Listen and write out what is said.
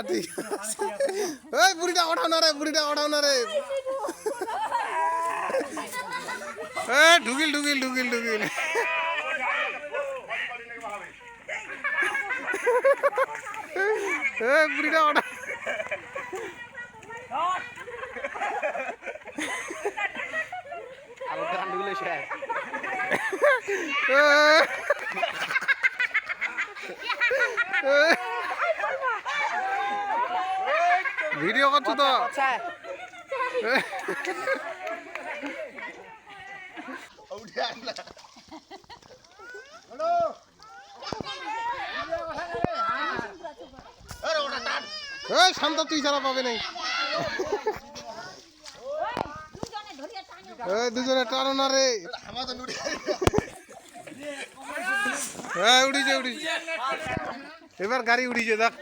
ঠিক আছে এই বুড়িটা ওঠাও না রে বুড়িটা ওঠাও না রে ঢুকিল ঢুকিল ঢুকিল ঢুকিল বুড়িটা ওঠা ভিডিও করছো তো শান্ত তুই ছাড়া পাবে নাই দুজনে টানো না রে হ্যাঁ উড়িছে উড়িছে এবার গাড়ি উড়িছে দেখ